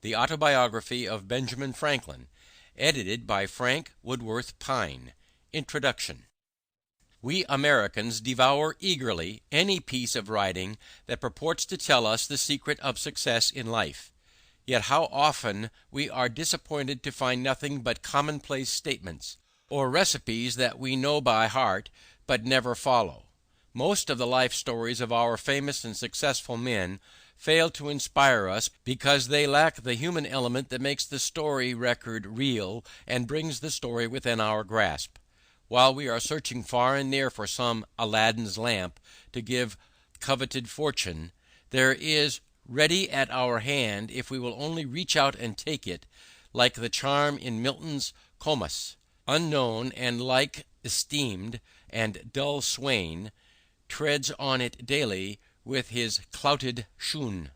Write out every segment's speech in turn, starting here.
The Autobiography of Benjamin Franklin, edited by Frank Woodworth Pine. Introduction. We Americans devour eagerly any piece of writing that purports to tell us the secret of success in life. Yet how often we are disappointed to find nothing but commonplace statements, or recipes that we know by heart but never follow. Most of the life stories of our famous and successful men fail to inspire us because they lack the human element that makes the story record real and brings the story within our grasp. While we are searching far and near for some Aladdin's lamp to give coveted fortune, there is ready at our hand, if we will only reach out and take it, like the charm in Milton's Comus. Unknown and like esteemed and dull swain treads on it daily with his clouted shoon.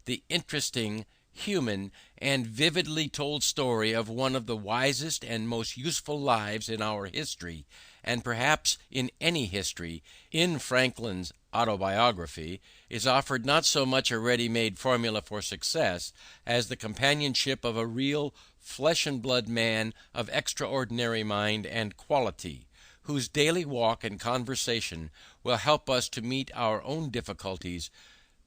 The interesting, human, and vividly told story of one of the wisest and most useful lives in our history, and perhaps in any history, in Franklin's autobiography, is offered not so much a ready-made formula for success as the companionship of a real flesh-and-blood man of extraordinary mind and quality, whose daily walk and conversation will help us to meet our own difficulties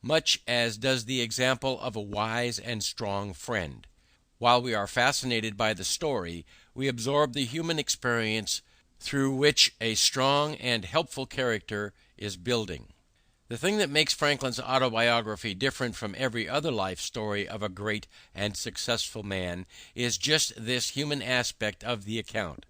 much as does the example of a wise and strong friend. While we are fascinated by the story, we absorb the human experience through which a strong and helpful character is building. The thing that makes Franklin's autobiography different from every other life story of a great and successful man is just this human aspect of the account.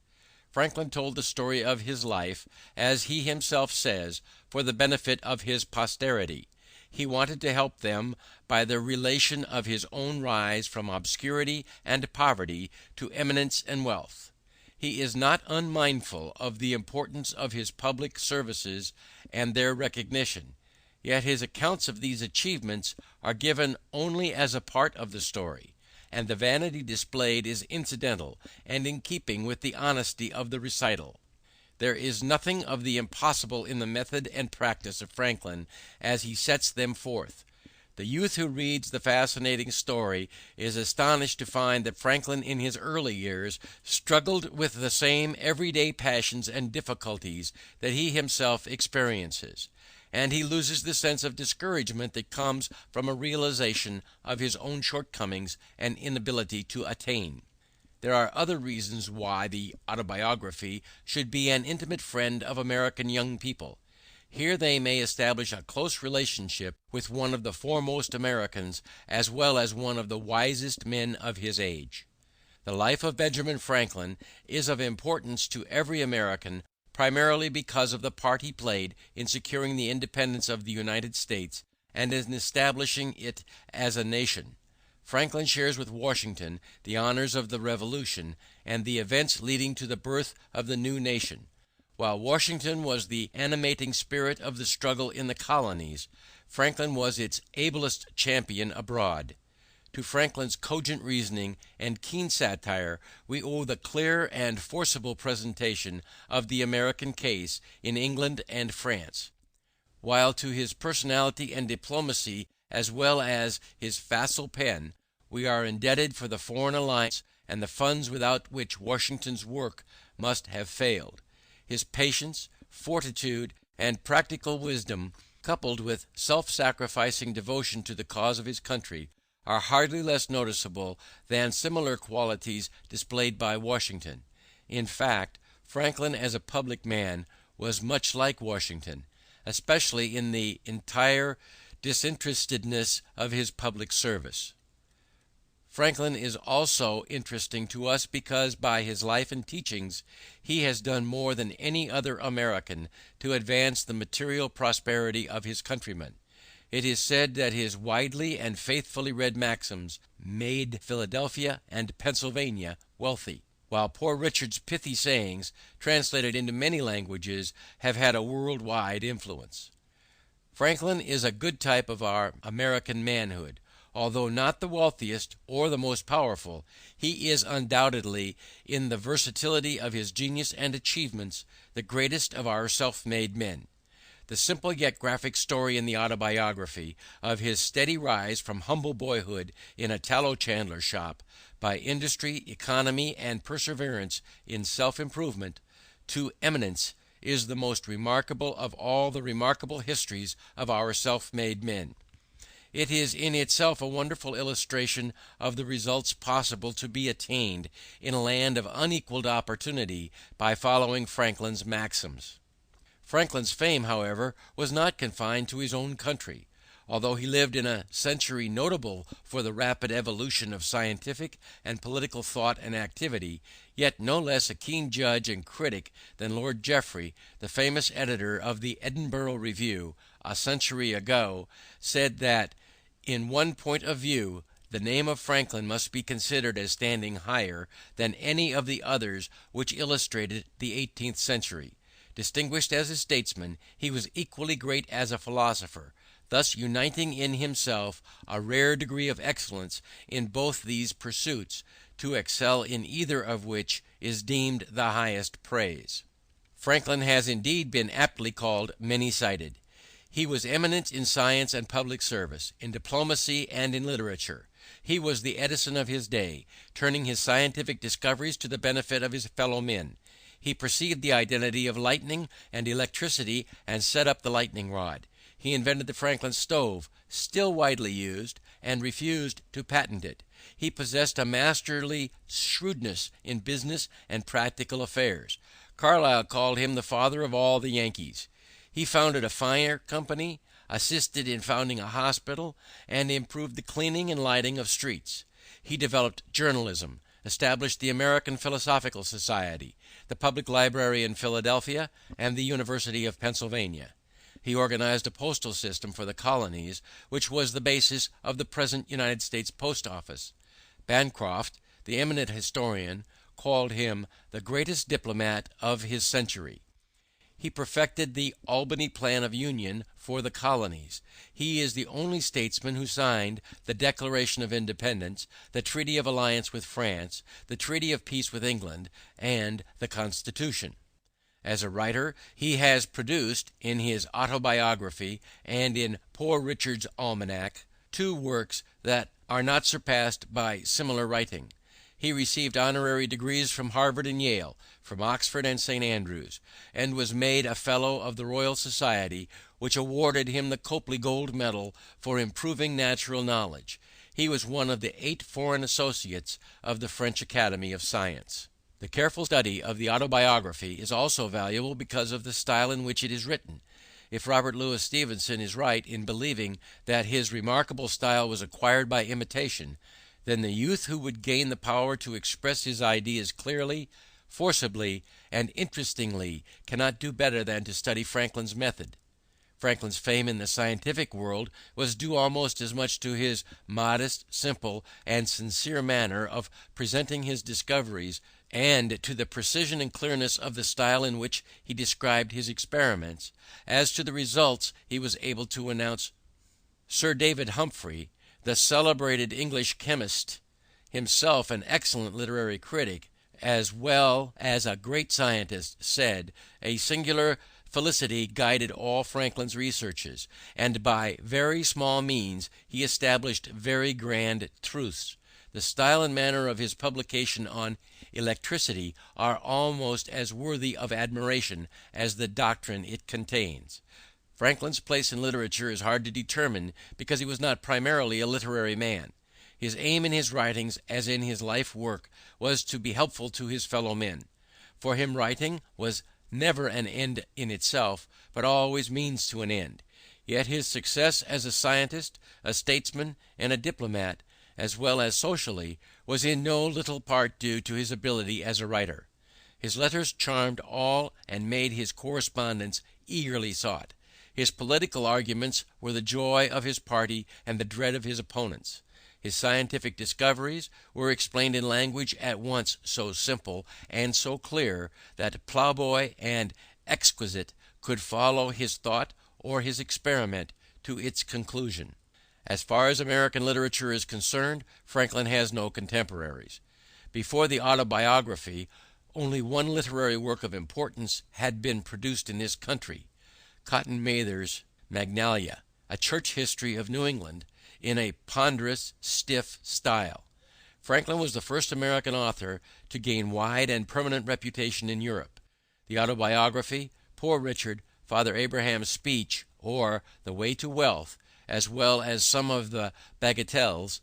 Franklin told the story of his life, as he himself says, for the benefit of his posterity. He wanted to help them by the relation of his own rise from obscurity and poverty to eminence and wealth. He is not unmindful of the importance of his public services and their recognition, yet his accounts of these achievements are given only as a part of the story, and the vanity displayed is incidental and in keeping with the honesty of the recital. There is nothing of the impossible in the method and practice of Franklin as he sets them forth. The youth who reads the fascinating story is astonished to find that Franklin in his early years struggled with the same everyday passions and difficulties that he himself experiences, and he loses the sense of discouragement that comes from a realization of his own shortcomings and inability to attain. There are other reasons why the autobiography should be an intimate friend of American young people. Here they may establish a close relationship with one of the foremost Americans as well as one of the wisest men of his age. The life of Benjamin Franklin is of importance to every American, primarily because of the part he played in securing the independence of the United States and in establishing it as a nation. Franklin shares with Washington the honors of the Revolution and the events leading to the birth of the new nation. While Washington was the animating spirit of the struggle in the colonies, Franklin was its ablest champion abroad. To Franklin's cogent reasoning and keen satire we owe the clear and forcible presentation of the American case in England and France, while to his personality and diplomacy, as well as his facile pen, we are indebted for the foreign alliance and the funds without which Washington's work must have failed. His patience, fortitude, and practical wisdom, coupled with self-sacrificing devotion to the cause of his country, are hardly less noticeable than similar qualities displayed by Washington. In fact, Franklin as a public man was much like Washington, especially in the entire disinterestedness of his public service. Franklin is also interesting to us because by his life and teachings he has done more than any other American to advance the material prosperity of his countrymen. It is said that his widely and faithfully read maxims made Philadelphia and Pennsylvania wealthy, while Poor Richard's pithy sayings, translated into many languages, have had a world-wide influence. Franklin is a good type of our American manhood. Although not the wealthiest or the most powerful, he is undoubtedly, in the versatility of his genius and achievements, the greatest of our self-made men. The simple yet graphic story in the autobiography of his steady rise from humble boyhood in a tallow chandler's shop, by industry, economy, and perseverance in self-improvement, to eminence, is the most remarkable of all the remarkable histories of our self-made men. It is in itself a wonderful illustration of the results possible to be attained in a land of unequaled opportunity by following Franklin's maxims. Franklin's fame, however, was not confined to his own country. Although he lived in a century notable for the rapid evolution of scientific and political thought and activity, yet no less a keen judge and critic than Lord Jeffrey, the famous editor of the Edinburgh Review, a century ago, said that, in one point of view, the name of Franklin must be considered as standing higher than any of the others which illustrated the 18th century. Distinguished as a statesman, he was equally great as a philosopher, thus uniting in himself a rare degree of excellence in both these pursuits, to excel in either of which is deemed the highest praise. Franklin has indeed been aptly called many-sided. He was eminent in science and public service, in diplomacy and in literature. He was the Edison of his day, turning his scientific discoveries to the benefit of his fellow men. He perceived the identity of lightning and electricity and set up the lightning rod. He invented the Franklin stove, still widely used, and refused to patent it. He possessed a masterly shrewdness in business and practical affairs. Carlyle called him the father of all the Yankees. He founded a fire company, assisted in founding a hospital, and improved the cleaning and lighting of streets. He developed journalism, established the American Philosophical Society, the Public Library in Philadelphia, and the University of Pennsylvania. He organized a postal system for the colonies, which was the basis of the present United States Post Office. Bancroft, the eminent historian, called him the greatest diplomat of his century. He perfected the Albany Plan of Union for the colonies. He is the only statesman who signed the Declaration of Independence, the Treaty of Alliance with France, the Treaty of Peace with England, and the Constitution. As a writer, he has produced, in his autobiography and in Poor Richard's Almanac, two works that are not surpassed by similar writing. He received honorary degrees from Harvard and Yale, from Oxford and St. Andrews, and was made a Fellow of the Royal Society, which awarded him the Copley Gold Medal for improving natural knowledge. He was one of the 8 foreign associates of the French Academy of Science. The careful study of the autobiography is also valuable because of the style in which it is written. If Robert Louis Stevenson is right in believing that his remarkable style was acquired by imitation, then the youth who would gain the power to express his ideas clearly, forcibly, and interestingly cannot do better than to study Franklin's method. Franklin's fame in the scientific world was due almost as much to his modest, simple, and sincere manner of presenting his discoveries, and to the precision and clearness of the style in which he described his experiments, as to the results he was able to announce. Sir David Humphrey, the celebrated English chemist, himself an excellent literary critic, as well as a great scientist, said, "A singular felicity guided all Franklin's researches, and by very small means he established very grand truths. The style and manner of his publication on electricity are almost as worthy of admiration as the doctrine it contains." Franklin's place in literature is hard to determine because he was not primarily a literary man. His aim in his writings, as in his life work, was to be helpful to his fellow men. For him writing was never an end in itself, but always means to an end. Yet his success as a scientist, a statesman, and a diplomat, as well as socially, was in no little part due to his ability as a writer. His letters charmed all and made his correspondence eagerly sought. His political arguments were the joy of his party and the dread of his opponents. His scientific discoveries were explained in language at once so simple and so clear that ploughboy and exquisite could follow his thought or his experiment to its conclusion. As far as American literature is concerned, Franklin has no contemporaries. Before the autobiography, only one literary work of importance had been produced in this country. Cotton Mather's Magnalia, a church history of New England, in a ponderous, stiff style. Franklin was the first American author to gain wide and permanent reputation in Europe. The autobiography, Poor Richard, Father Abraham's Speech, or The Way to Wealth, as well as some of the bagatelles,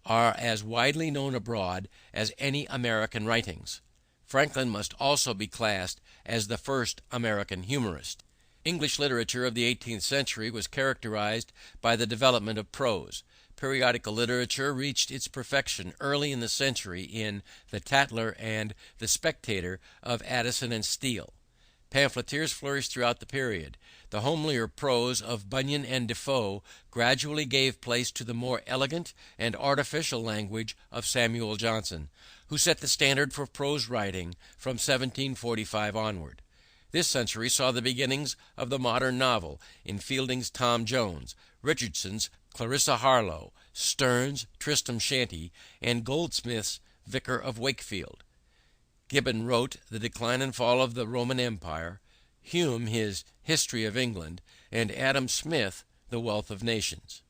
are as widely known abroad as any American writings. Franklin must also be classed as the first American humorist. English literature of the 18th century was characterized by the development of prose. Periodical literature reached its perfection early in the century in The Tatler and The Spectator of Addison and Steele. Pamphleteers flourished throughout the period. The homelier prose of Bunyan and Defoe gradually gave place to the more elegant and artificial language of Samuel Johnson, who set the standard for prose writing from 1745 onward. This century saw the beginnings of the modern novel in Fielding's Tom Jones, Richardson's Clarissa Harlowe, Sterne's Tristram Shandy, and Goldsmith's Vicar of Wakefield. Gibbon wrote The Decline and Fall of the Roman Empire, Hume his History of England, and Adam Smith The Wealth of Nations.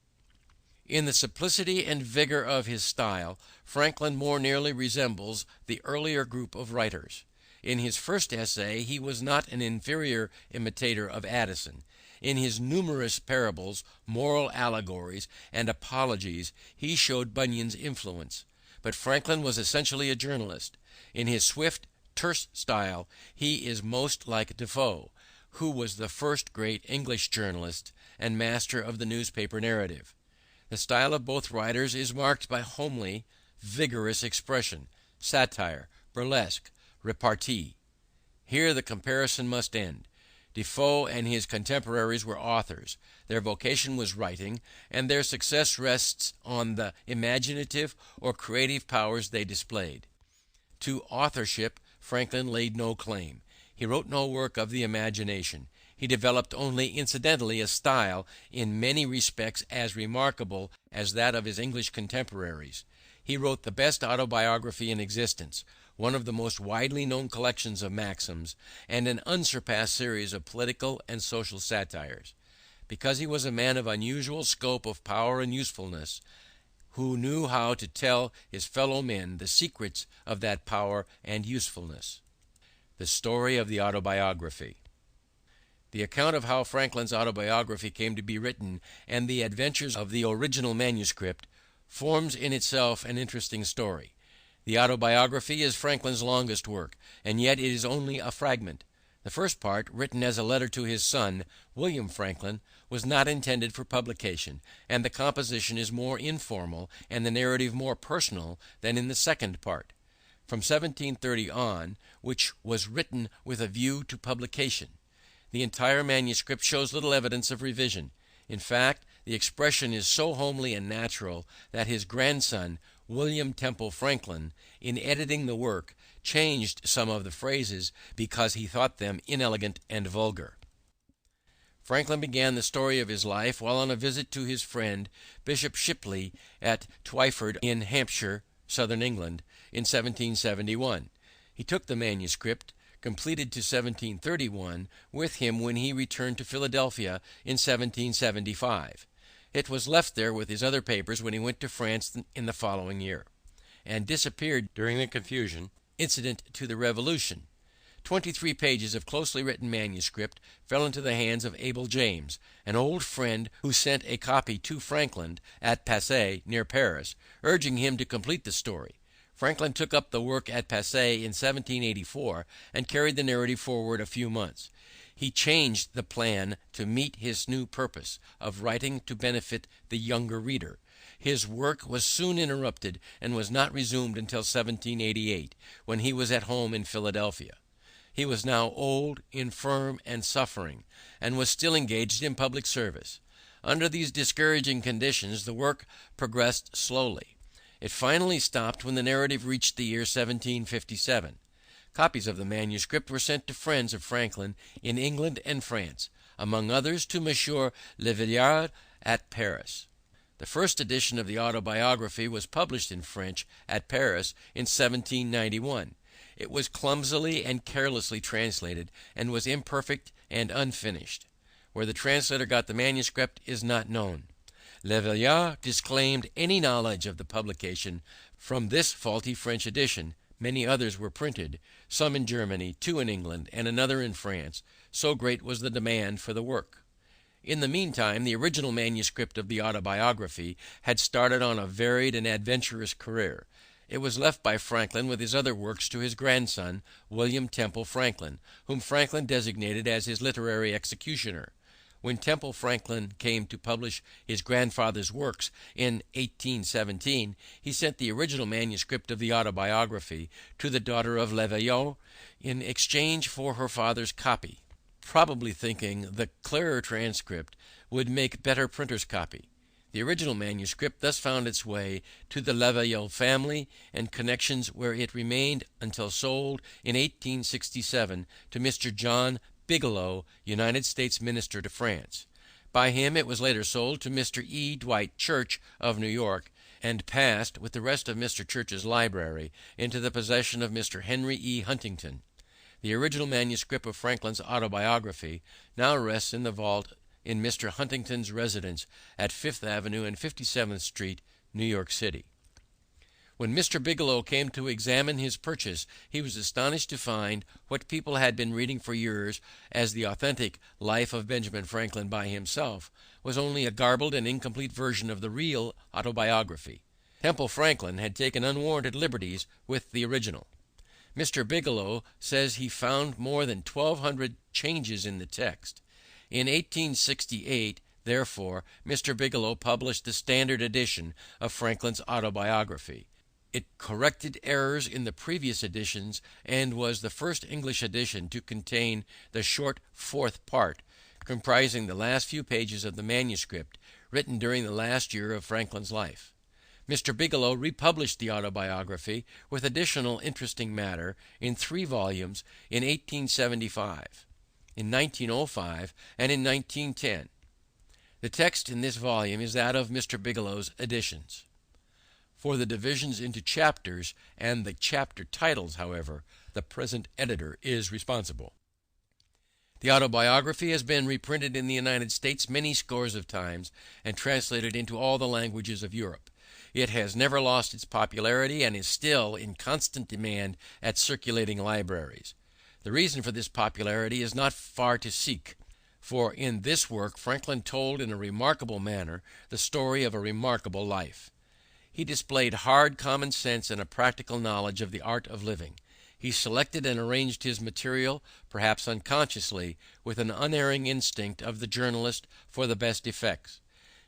In the simplicity and vigor of his style, Franklin more nearly resembles the earlier group of writers. In his first essay he was not an inferior imitator of Addison. In his numerous parables, moral allegories, and apologies he showed Bunyan's influence. But Franklin was essentially a journalist. In his swift, terse style he is most like Defoe, who was the first great English journalist and master of the newspaper narrative. The style of both writers is marked by homely, vigorous expression, satire, burlesque, repartee. Here the comparison must end. Defoe and his contemporaries were authors. Their vocation was writing, and their success rests on the imaginative or creative powers they displayed. To authorship Franklin laid no claim. He wrote no work of the imagination. He developed only incidentally a style in many respects as remarkable as that of his English contemporaries. He wrote the best autobiography in existence, one of the most widely known collections of maxims, and an unsurpassed series of political and social satires. Because he was a man of unusual scope of power and usefulness, who knew how to tell his fellow men the secrets of that power and usefulness. The story of the autobiography. The account of how Franklin's autobiography came to be written and the adventures of the original manuscript forms in itself an interesting story. The autobiography is Franklin's longest work, and yet it is only a fragment. The first part, written as a letter to his son, William Franklin, was not intended for publication, and the composition is more informal and the narrative more personal than in the second part. From 1730 on, which was written with a view to publication. The entire manuscript shows little evidence of revision. In fact, the expression is so homely and natural that his grandson, William Temple Franklin, in editing the work, changed some of the phrases because he thought them inelegant and vulgar. Franklin began the story of his life while on a visit to his friend Bishop Shipley at Twyford in Hampshire, southern England, in 1771. He took the manuscript, completed to 1731, with him when he returned to Philadelphia in 1775. It was left there with his other papers when he went to France in the following year, and disappeared during the confusion incident to the Revolution. 23 pages of closely written manuscript fell into the hands of Abel James, an old friend who sent a copy to Franklin at Passy, near Paris, urging him to complete the story. Franklin took up the work at Passy in 1784 and carried the narrative forward a few months. He changed the plan to meet his new purpose of writing to benefit the younger reader. His work was soon interrupted and was not resumed until 1788, when he was at home in Philadelphia. He was now old, infirm, and suffering, and was still engaged in public service. Under these discouraging conditions, the work progressed slowly. It finally stopped when the narrative reached the year 1757. Copies of the manuscript were sent to friends of Franklin in England and France, among others to Monsieur Le Villard at Paris. The first edition of the autobiography was published in French at Paris in 1791. It was clumsily and carelessly translated, and was imperfect and unfinished. Where the translator got the manuscript is not known. Le Veillard disclaimed any knowledge of the publication from this faulty French edition. Many others were printed, some in Germany, 2 in England, and another in France, so great was the demand for the work. In the meantime, the original manuscript of the autobiography had started on a varied and adventurous career. It was left by Franklin with his other works to his grandson, William Temple Franklin, whom Franklin designated as his literary executioner. When Temple Franklin came to publish his grandfather's works in 1817, he sent the original manuscript of the autobiography to the daughter of Le Veillard in exchange for her father's copy, probably thinking the clearer transcript would make better printer's copy. The original manuscript thus found its way to the Le Veillard family and connections, where it remained until sold in 1867 to Mr. John Bigelow, United States Minister to France. By him it was later sold to Mr. E. Dwight Church of New York, and passed, with the rest of Mr. Church's library, into the possession of Mr. Henry E. Huntington. The original manuscript of Franklin's autobiography now rests in the vault in Mr. Huntington's residence at 5th Avenue and 57th Street, New York City. When Mr. Bigelow came to examine his purchase, he was astonished to find what people had been reading for years as the authentic Life of Benjamin Franklin by himself was only a garbled and incomplete version of the real autobiography. Temple Franklin had taken unwarranted liberties with the original. Mr. Bigelow says he found more than 1,200 changes in the text. In 1868, therefore, Mr. Bigelow published the standard edition of Franklin's autobiography. It corrected errors in the previous editions and was the first English edition to contain the short fourth part, comprising the last few pages of the manuscript written during the last year of Franklin's life. Mr. Bigelow republished the autobiography with additional interesting matter in 3 volumes in 1875, in 1905, and in 1910. The text in this volume is that of Mr. Bigelow's editions. For the divisions into chapters and the chapter titles, however, the present editor is responsible. The autobiography has been reprinted in the United States many scores of times and translated into all the languages of Europe. It has never lost its popularity and is still in constant demand at circulating libraries. The reason for this popularity is not far to seek, for in this work Franklin told in a remarkable manner the story of a remarkable life. He displayed hard common sense and a practical knowledge of the art of living. He selected and arranged his material, perhaps unconsciously, with an unerring instinct of the journalist for the best effects.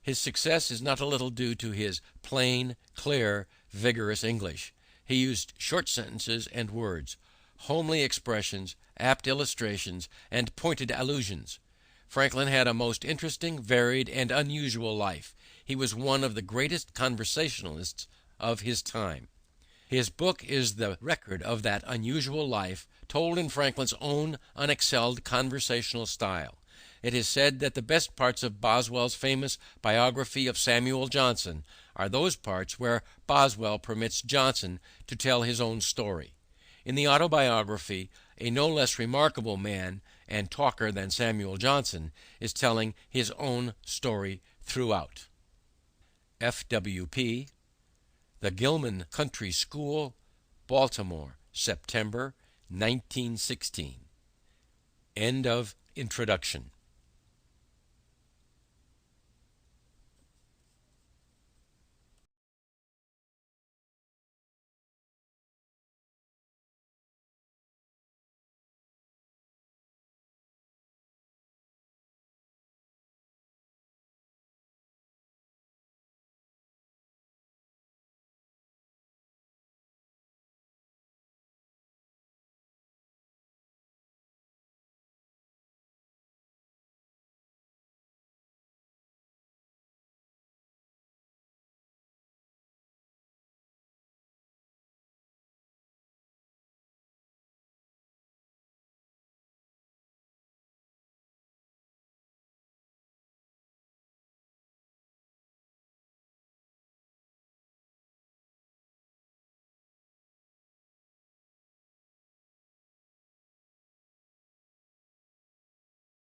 His success is not a little due to his plain, clear, vigorous English. He used short sentences and words, homely expressions, apt illustrations, and pointed allusions. Franklin had a most interesting, varied, and unusual life. He was one of the greatest conversationalists of his time. His book is the record of that unusual life, told in Franklin's own unexcelled conversational style. It is said that the best parts of Boswell's famous biography of Samuel Johnson are those parts where Boswell permits Johnson to tell his own story. In the autobiography, a no less remarkable man and talker than Samuel Johnson is telling his own story throughout. F.W.P. The Gilman Country School, Baltimore, September 1916. End of introduction.